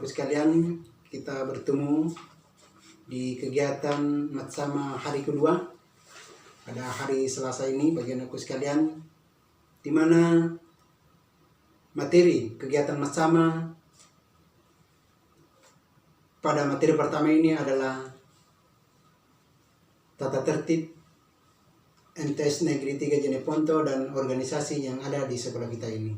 sekalian, kita bertemu di kegiatan Matsama hari kedua pada hari Selasa ini bagi anakku sekalian, di mana materi kegiatan Matsama pada materi pertama ini adalah tata tertib MTS Negeri 3 Jeneponto dan organisasi yang ada di sekolah kita ini.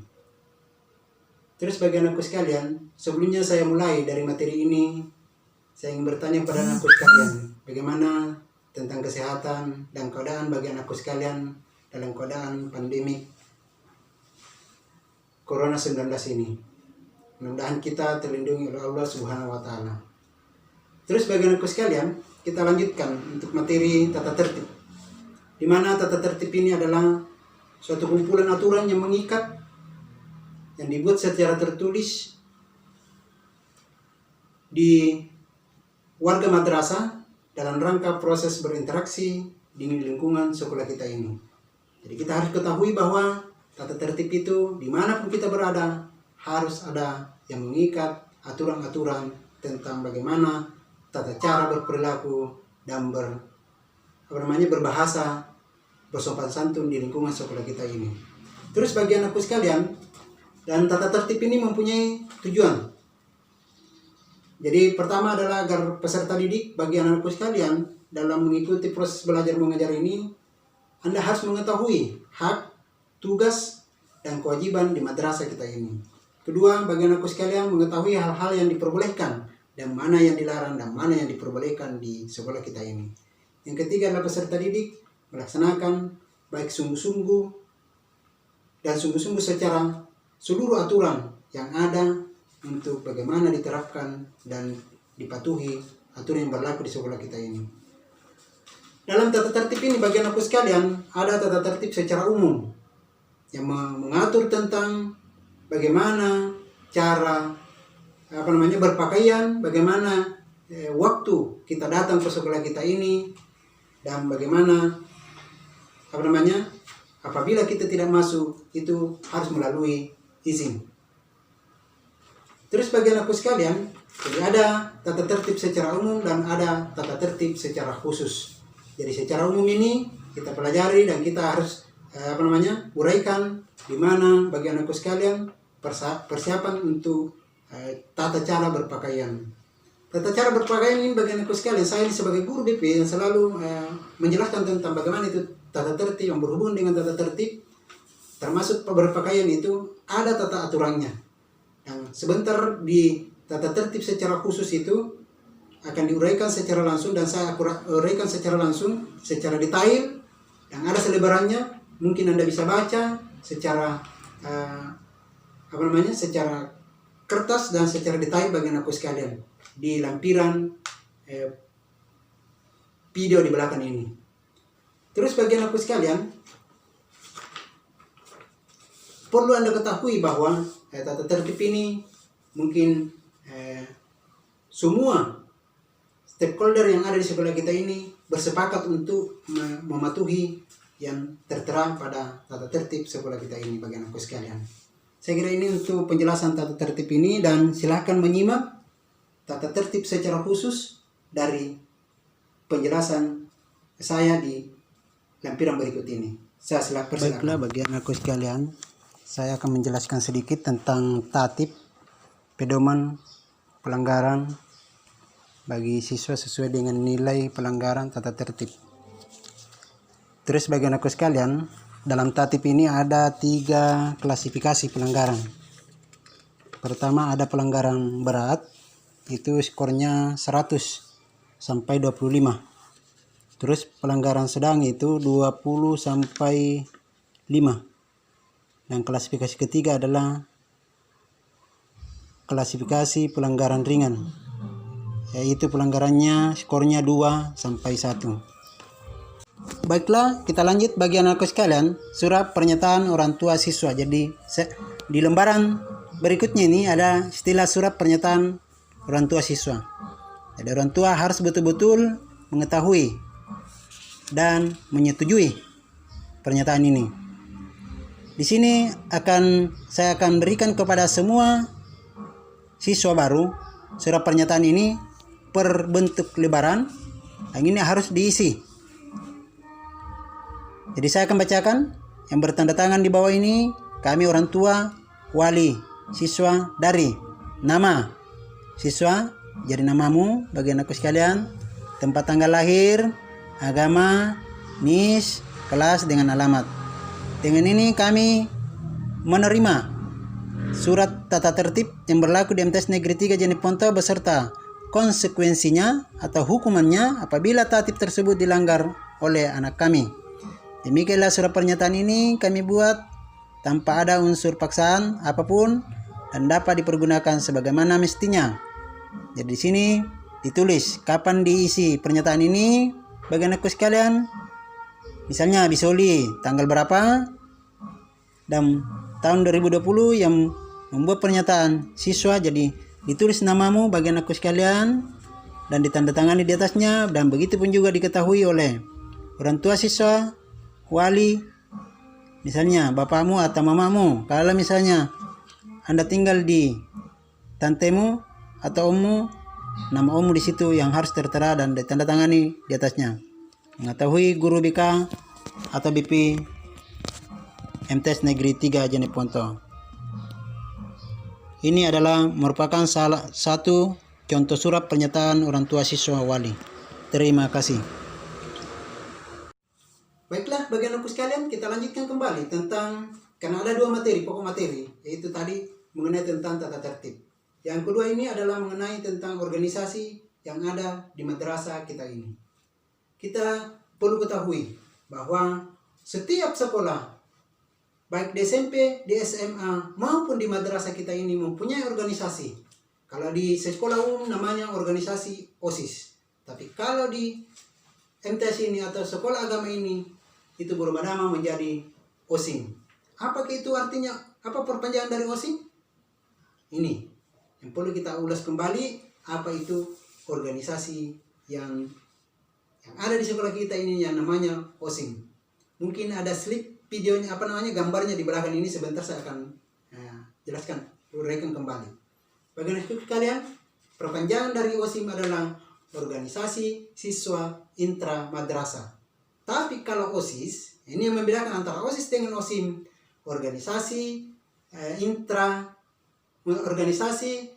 Terus bagi anakku sekalian, sebelumnya saya mulai dari materi ini, saya ingin bertanya pada anakku sekalian, bagaimana tentang kesehatan dan keadaan bagi anakku sekalian dalam keadaan pandemi Corona-19 ini. Mudah-mudahan kita terlindungi oleh Allah Subhanahu wa Ta'ala. Terus bagi anakku sekalian, kita lanjutkan untuk materi tata tertib, di mana tata tertib ini adalah suatu kumpulan aturan yang mengikat, yang dibuat secara tertulis di warga madrasah dalam rangka proses berinteraksi di lingkungan sekolah kita ini. Jadi kita harus ketahui bahwa tata tertib itu dimanapun kita berada harus ada yang mengikat aturan-aturan tentang bagaimana tata cara berperilaku dan berbahasa, bersopan santun di lingkungan sekolah kita ini. Terus bagi anakku sekalian, dan tata tertib ini mempunyai tujuan. Jadi pertama adalah agar peserta didik bagi anakku sekalian dalam mengikuti proses belajar mengajar ini, Anda harus mengetahui hak, tugas, dan kewajiban di madrasah kita ini. Kedua, bagi anakku sekalian mengetahui hal-hal yang diperbolehkan dan mana yang dilarang dan mana yang diperbolehkan di sekolah kita ini. Yang ketiga adalah peserta didik melaksanakan baik sungguh-sungguh dan sungguh-sungguh secara seluruh aturan yang ada untuk bagaimana diterapkan dan dipatuhi aturan yang berlaku di sekolah kita ini. Dalam tata tertib ini bagi anakku sekalian ada tata tertib secara umum yang mengatur tentang bagaimana cara berpakaian, bagaimana waktu kita datang ke sekolah kita ini, dan bagaimana apabila kita tidak masuk itu harus melalui izin. Terus bagi anakku sekalian, jadi ada tata tertib secara umum dan ada tata tertib secara khusus. Jadi secara umum ini kita pelajari dan kita harus uraikan di mana bagi anakku sekalian persiapan untuk tata cara berpakaian. Tata cara berpakaian ini bagi anakku sekalian, saya ini sebagai guru BP yang selalu menjelaskan tentang bagaimana itu tata tertib yang berhubungan dengan tata tertib, termasuk berpakaian itu ada tata aturannya. Yang sebentar di tata tertib secara khusus itu akan diuraikan secara langsung dan saya uraikan secara langsung, secara detail, yang ada selebarannya. Mungkin Anda bisa baca secara secara kertas dan secara detail bagi anakku sekalian di lampiran video di belakang ini. Terus bagi anakku sekalian, perlu Anda ketahui bahwa tata tertib ini mungkin semua stakeholder yang ada di sekolah kita ini bersepakat untuk mematuhi yang tertera pada tata tertib sekolah kita ini bagi anakku sekalian. Saya kira ini untuk penjelasan tata tertib ini, dan silahkan menyimak tata tertib secara khusus dari penjelasan saya di lampiran berikut ini. Saya silakan. Baiklah bagi anakku sekalian, saya akan menjelaskan sedikit tentang tatib, pedoman pelanggaran bagi siswa sesuai dengan nilai pelanggaran tata tertib. Terus bagi anakku sekalian, dalam tatib ini ada 3 klasifikasi pelanggaran. Pertama ada pelanggaran berat, itu skornya 100 sampai 25. Terus pelanggaran sedang itu 20 sampai 5. Dan klasifikasi ketiga adalah klasifikasi pelanggaran ringan, yaitu pelanggarannya skornya 2 sampai 1. Baiklah, kita lanjut bagi anakku sekalian, surat pernyataan orang tua siswa. Jadi di lembaran berikutnya ini ada istilah surat pernyataan orang tua siswa. Jadi orang tua harus betul-betul mengetahui dan menyetujui pernyataan ini. Di sini saya akan berikan kepada semua siswa baru surat pernyataan ini per bentuk lembaran, yang ini harus diisi. Jadi saya akan bacakan yang bertanda tangan di bawah ini. Kami orang tua, wali, siswa dari nama siswa, jadi namamu bagi anakku sekalian, tempat tanggal lahir, agama, NIS, kelas dengan alamat. Dengan ini kami menerima surat tata tertib yang berlaku di MTs Negeri 3 Jeneponto beserta konsekuensinya atau hukumannya apabila tatip tersebut dilanggar oleh anak kami. Demikianlah surat pernyataan ini kami buat tanpa ada unsur paksaan apapun dan dapat dipergunakan sebagaimana mestinya. Jadi di sini ditulis kapan diisi pernyataan ini bagi anakku sekalian. Misalnya Bisoli tanggal berapa dan tahun 2020 yang membuat pernyataan siswa, jadi ditulis namamu bagi anakku sekalian dan ditandatangani di atasnya, dan begitu pun juga diketahui oleh orang tua siswa, wali, misalnya bapakmu atau mamamu. Kalau misalnya Anda tinggal di tantemu atau ommu, nama ommu di situ yang harus tertera dan ditandatangani di atasnya. Mengetahui guru BK atau BP MTs Negeri 3 Jeneponto. Ini adalah merupakan salah satu contoh surat pernyataan orang tua siswa wali. Terima kasih. Baiklah, bagi anakku sekalian, kita lanjutkan kembali tentang, karena ada 2 materi, pokok materi, yaitu tadi mengenai tentang tata tertib. Yang kedua ini adalah mengenai tentang organisasi yang ada di madrasah kita ini. Kita perlu ketahui bahwa setiap sekolah, baik di SMP, di SMA, maupun di madrasah kita ini mempunyai organisasi. Kalau di sekolah umum namanya organisasi OSIS. Tapi kalau di MTS ini atau sekolah agama ini, itu berubah nama menjadi OSIM. Apa itu artinya? Apa perpanjangan dari OSIM? Ini yang perlu kita ulas kembali, apa itu organisasi yang ada di sekolah kita ini yang namanya OSIM. Mungkin ada slip videonya, gambarnya di belakang ini, sebentar saya akan jelaskan, uraikan kembali. Bagaimana kalian? Perpanjangan dari OSIM adalah organisasi siswa intra madrasah. Tapi kalau OSIS, ini yang membedakan antara OSIS dengan OSIM, organisasi organisasi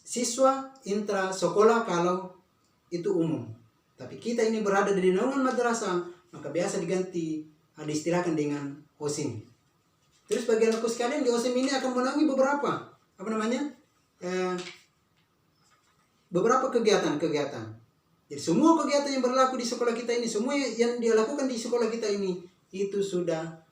siswa intra sekolah kalau itu umum. Tapi kita ini berada di naungan madrasah, maka biasa diganti, diistilahkan dengan OSIM. Terus bagi anakku sekalian, di OSIM ini akan menaungi beberapa beberapa kegiatan. Jadi semua kegiatan yang berlaku di sekolah kita ini, semua yang dia lakukan di sekolah kita ini, itu sudah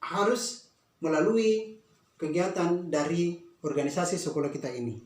harus melalui kegiatan dari organisasi sekolah kita ini.